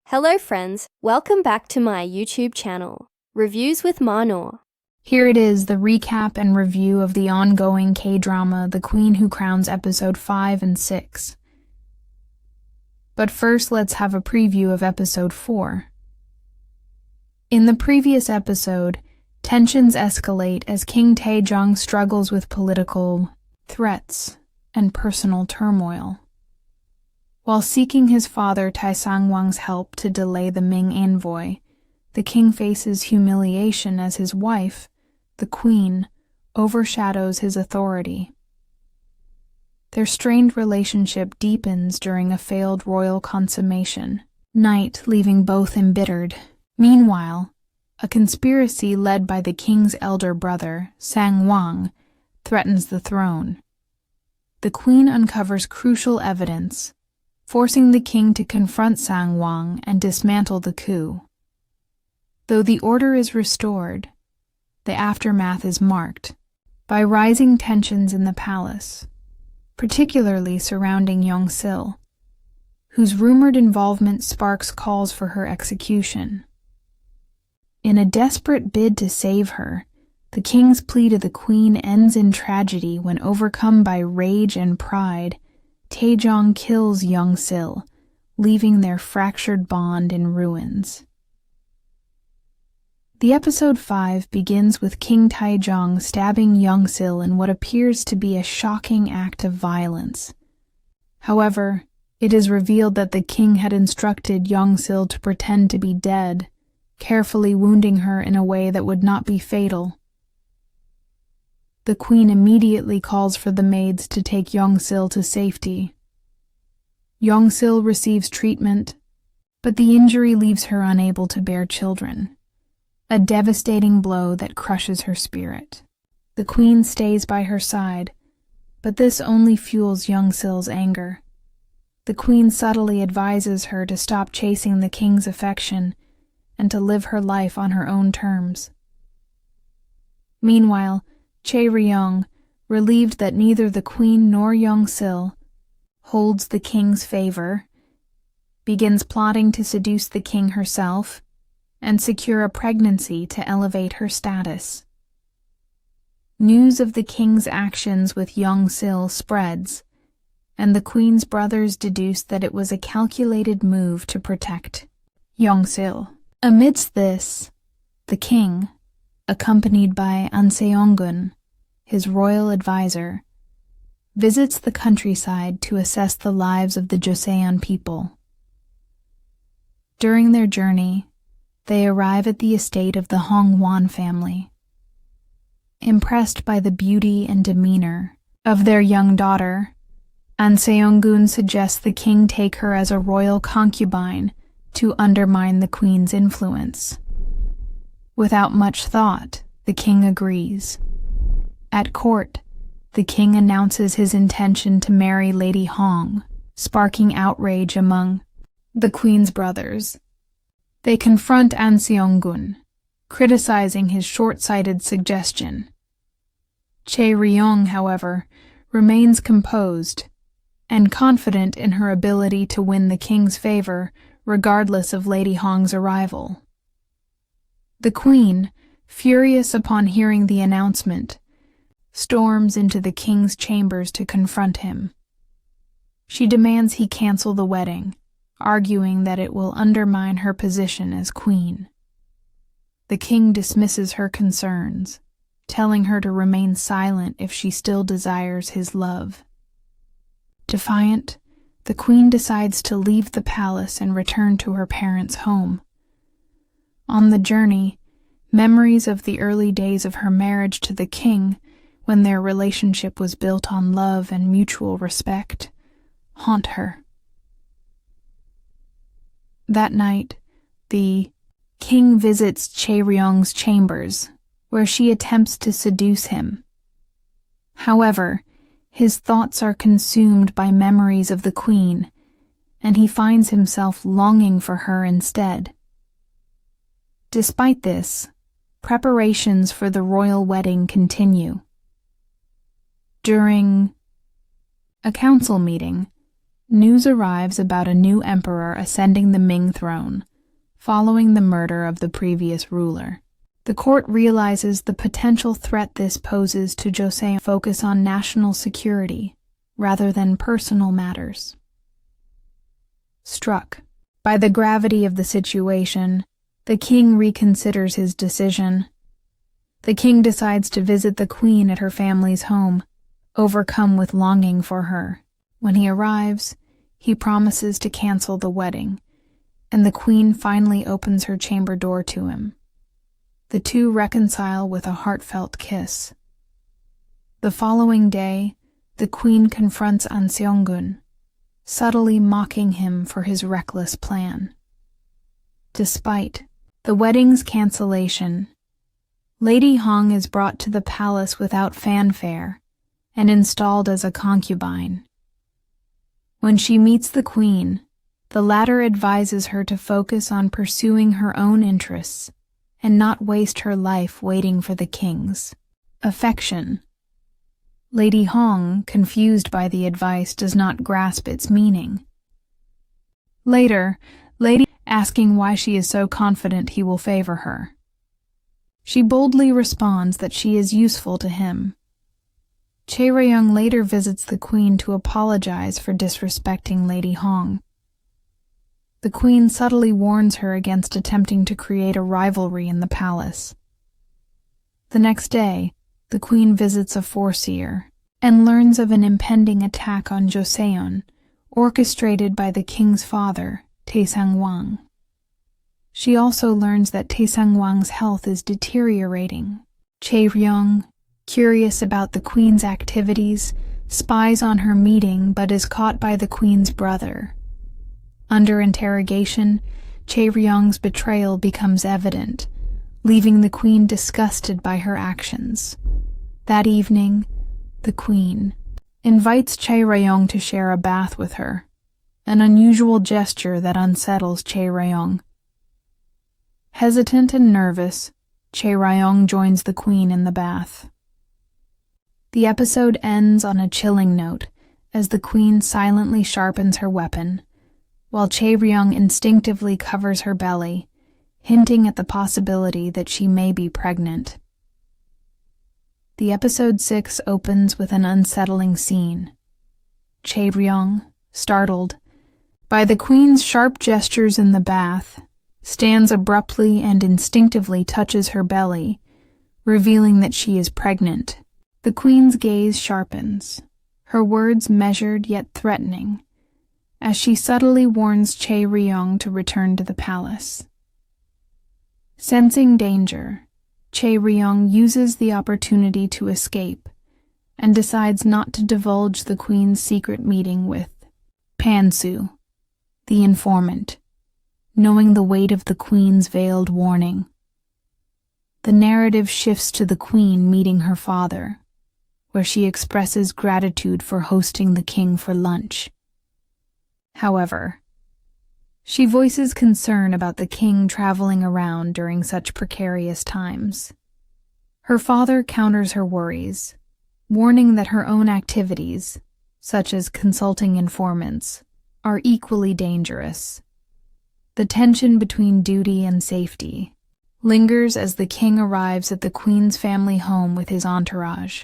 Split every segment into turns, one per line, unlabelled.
Hello friends, welcome back to my YouTube channel, Reviews with Mahnoor.
Here it is, the recap and review of the ongoing K-drama The Queen Who Crowns Episode 5 and 6. But first, let's have a preview of Episode 4. In the previous episode, tensions escalate as King Taejong struggles with political threats and personal turmoil. While seeking his father Tai Sangwang's help to delay the Ming envoy, the king faces humiliation as his wife, the queen, overshadows his authority. Their strained relationship deepens during a failed royal consummation, night leaving both embittered. Meanwhile, a conspiracy led by the king's elder brother, Sangwang, threatens the throne. The queen uncovers crucial evidence, forcing the king to confront Sangwang and dismantle the coup. Though the order is restored, the aftermath is marked by rising tensions in the palace, particularly surrounding Yong-sil, whose rumored involvement sparks calls for her execution. In a desperate bid to save her, the king's plea to the queen ends in tragedy when, overcome by rage and pride, Taejong kills Yong-sil, leaving their fractured bond in ruins. The episode 5 begins with King Taejong stabbing Yong-sil in what appears to be a shocking act of violence. However, it is revealed that the king had instructed Yong-sil to pretend to be dead, carefully wounding her in a way that would not be fatal. The queen immediately calls for the maids to take Yong-sil to safety. Yong-sil receives treatment, but the injury leaves her unable to bear children, a devastating blow that crushes her spirit. The queen stays by her side, but this only fuels Yong-sil's anger. The queen subtly advises her to stop chasing the king's affection and to live her life on her own terms. Meanwhile, Chae Ryong, relieved that neither the queen nor Yong-sil holds the king's favor, begins plotting to seduce the king herself and secure a pregnancy to elevate her status. News of the king's actions with Yong-sil spreads, and the queen's brothers deduce that it was a calculated move to protect Yong-sil. Amidst this, the king, accompanied by An Seong-gun, his royal advisor, visits the countryside to assess the lives of the Joseon people. During their journey, they arrive at the estate of the Hong-won family. Impressed by the beauty and demeanor of their young daughter, An Seong-gun suggests the king take her as a royal concubine to undermine the queen's influence. Without much thought, the king agrees. At court, the king announces his intention to marry Lady Hong, sparking outrage among the queen's brothers. They confront An Seong-gun, criticizing his short-sighted suggestion. Chae Ryong, however, remains composed and confident in her ability to win the king's favor regardless of Lady Hong's arrival. The queen, furious upon hearing the announcement, storms into the king's chambers to confront him. She demands he cancel the wedding, arguing that it will undermine her position as queen. The king dismisses her concerns, telling her to remain silent if she still desires his love. Defiant, the queen decides to leave the palace and return to her parents' home. On the journey, memories of the early days of her marriage to the king, when their relationship was built on love and mutual respect, haunt her. That night, the king visits Chae Ryong's chambers, where she attempts to seduce him. However, his thoughts are consumed by memories of the queen, and he finds himself longing for her instead. Despite this, preparations for the royal wedding continue. During a council meeting, news arrives about a new emperor ascending the Ming throne, following the murder of the previous ruler. The court realizes the potential threat this poses to Joseon focus on national security rather than personal matters. Struck by the gravity of the situation, the king reconsiders his decision. The king decides to visit the queen at her family's home, overcome with longing for her. When he arrives, he promises to cancel the wedding, and the queen finally opens her chamber door to him. The two reconcile with a heartfelt kiss. The following day, the queen confronts An Seong-gun, subtly mocking him for his reckless plan. Despite the wedding's cancellation, Lady Hong is brought to the palace without fanfare and installed as a concubine. When she meets the queen, the latter advises her to focus on pursuing her own interests and not waste her life waiting for the king's affection. Lady Hong, confused by the advice, does not grasp its meaning. Later, Lady asking why she is so confident he will favor her. She boldly responds that she is useful to him. Chae Ryeong later visits the queen to apologize for disrespecting Lady Hong. The queen subtly warns her against attempting to create a rivalry in the palace. The next day, the queen visits a foreseer and learns of an impending attack on Joseon, orchestrated by the king's father, Tae Sang-wang. She also learns that Tae Sang-wang's health is deteriorating. Chae Ryeong, curious about the queen's activities, spies on her meeting but is caught by the queen's brother. Under interrogation, Chae Ryeong's betrayal becomes evident, leaving the queen disgusted by her actions. That evening, the queen invites Chae Ryeong to share a bath with her, an unusual gesture that unsettles Chae Ryeong. Hesitant and nervous, Chae Ryeong joins the queen in the bath. The episode ends on a chilling note as the queen silently sharpens her weapon, while Chae Ryeong instinctively covers her belly, hinting at the possibility that she may be pregnant. The episode 6 opens with an unsettling scene. Chae Ryeong, startled by the queen's sharp gestures in the bath, stands abruptly and instinctively touches her belly, revealing that she is pregnant. The queen's gaze sharpens, her words measured yet threatening, as she subtly warns Chae Ryeong to return to the palace. Sensing danger, Chae Ryeong uses the opportunity to escape and decides not to divulge the queen's secret meeting with Pan-soo, the informant, knowing the weight of the queen's veiled warning. The narrative shifts to the queen meeting her father, where she expresses gratitude for hosting the king for lunch. However, she voices concern about the king traveling around during such precarious times. Her father counters her worries, warning that her own activities, such as consulting informants, are equally dangerous. The tension between duty and safety lingers as the king arrives at the queen's family home with his entourage.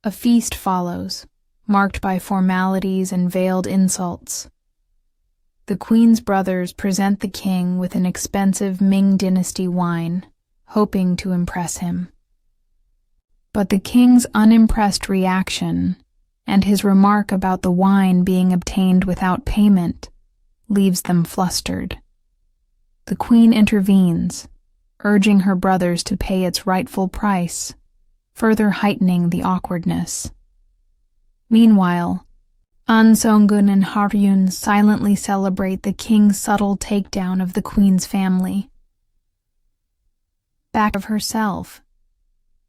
A feast follows, marked by formalities and veiled insults. The queen's brothers present the king with an expensive Ming Dynasty wine, hoping to impress him. But the king's unimpressed reaction and his remark about the wine being obtained without payment leaves them flustered. The queen intervenes, urging her brothers to pay its rightful price, further heightening the awkwardness. Meanwhile, An Seong-gun and Haryun silently celebrate the king's subtle takedown of the queen's family. Back of herself,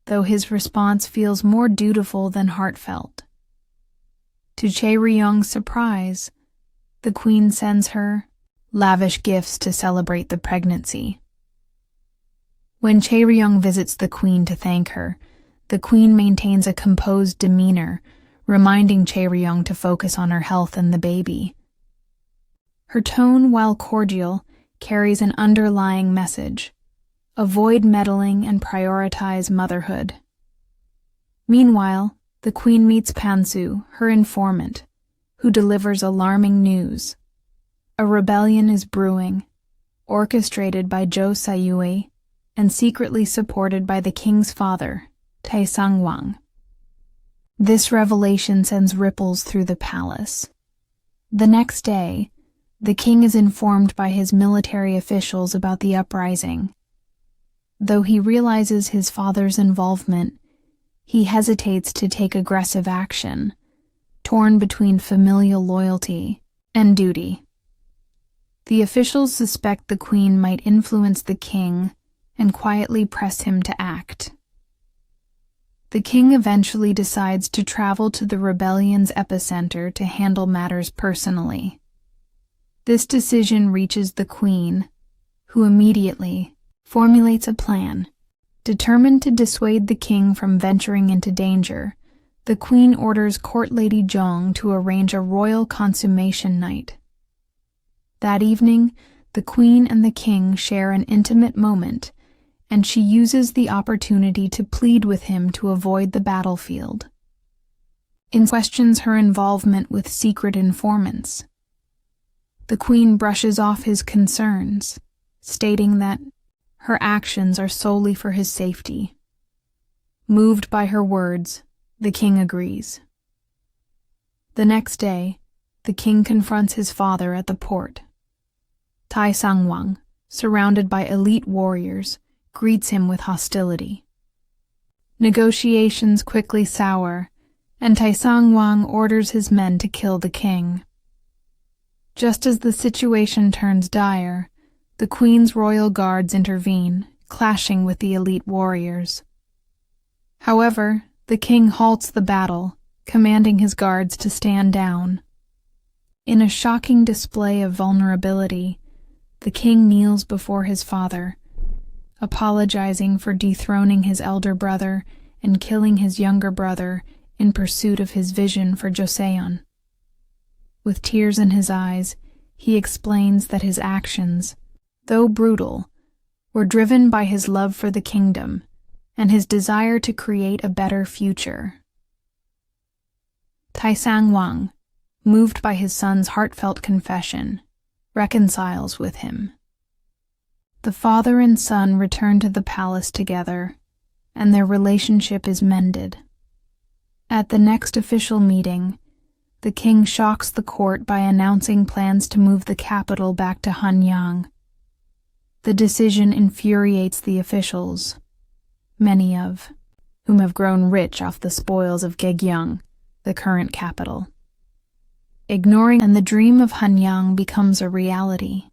though his response feels more dutiful than heartfelt. To Chae Ryeong's surprise, the queen sends her lavish gifts to celebrate the pregnancy. When Chae Ryeong visits the queen to thank her, the queen maintains a composed demeanor, reminding Chae-ryong to focus on her health and the baby. Her tone, while cordial, carries an underlying message: avoid meddling and prioritize motherhood. Meanwhile, the queen meets Pansu, her informant, who delivers alarming news. A rebellion is brewing, orchestrated by Jo Sayue and secretly supported by the king's father, Tae Sang-wang. This revelation sends ripples through the palace. The next day, the king is informed by his military officials about the uprising. Though he realizes his father's involvement, he hesitates to take aggressive action, torn between familial loyalty and duty. The officials suspect the queen might influence the king and quietly press him to act. The king eventually decides to travel to the rebellion's epicenter to handle matters personally. This decision reaches the queen, who immediately formulates a plan. Determined to dissuade the king from venturing into danger, the queen orders court lady Jong to arrange a royal consummation night. That evening, the queen and the king share an intimate moment, and she uses the opportunity to plead with him to avoid the battlefield. In questions her involvement with secret informants. The queen brushes off his concerns, stating that her actions are solely for his safety. Moved by her words, the king agrees. The next day, the king confronts his father at the port. Tae Sang-wang, surrounded by elite warriors, greets him with hostility. Negotiations quickly sour, and Tae Sang-wang orders his men to kill the king. Just as the situation turns dire, the queen's royal guards intervene, clashing with the elite warriors. However, the king halts the battle, commanding his guards to stand down. In a shocking display of vulnerability, the king kneels before his father, apologizing for dethroning his elder brother and killing his younger brother in pursuit of his vision for Joseon. With tears in his eyes, he explains that his actions, though brutal, were driven by his love for the kingdom and his desire to create a better future. Tae Sang-wang, moved by his son's heartfelt confession, reconciles with him. The father and son return to the palace together, and their relationship is mended. At the next official meeting, the king shocks the court by announcing plans to move the capital back to Hanyang. The decision infuriates the officials, many of whom have grown rich off the spoils of Gyeongsang, the current capital. Ignoring and the dream of Hanyang becomes a reality.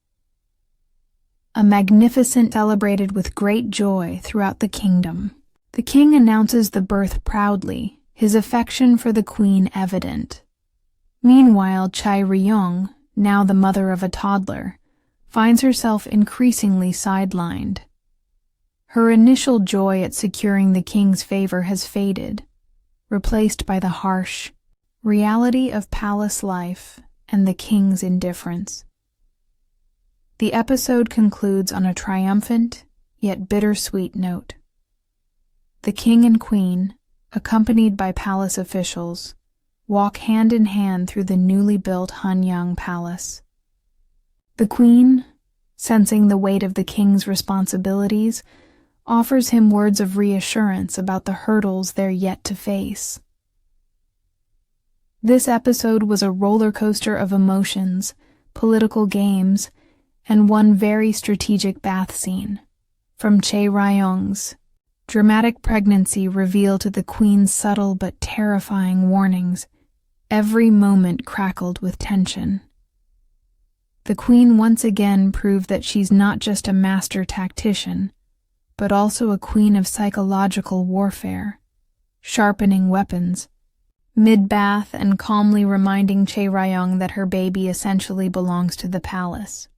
A magnificent celebrated with great joy throughout the kingdom. The king announces the birth proudly, his affection for the queen evident. Meanwhile, Chae-ryong, now the mother of a toddler, finds herself increasingly sidelined. Her initial joy at securing the king's favor has faded, replaced by the harsh reality of palace life and the king's indifference. The episode concludes on a triumphant, yet bittersweet note. The king and queen, accompanied by palace officials, walk hand in hand through the newly built Hanyang Palace. The queen, sensing the weight of the king's responsibilities, offers him words of reassurance about the hurdles they're yet to face. This episode was a roller coaster of emotions, political games, and one very strategic bath scene, from Chae-ryong's dramatic pregnancy reveal to the queen's subtle but terrifying warnings. Every moment crackled with tension. The queen once again proved that she's not just a master tactician, but also a queen of psychological warfare, sharpening weapons, mid-bath and calmly reminding Chae-ryong that her baby essentially belongs to the palace.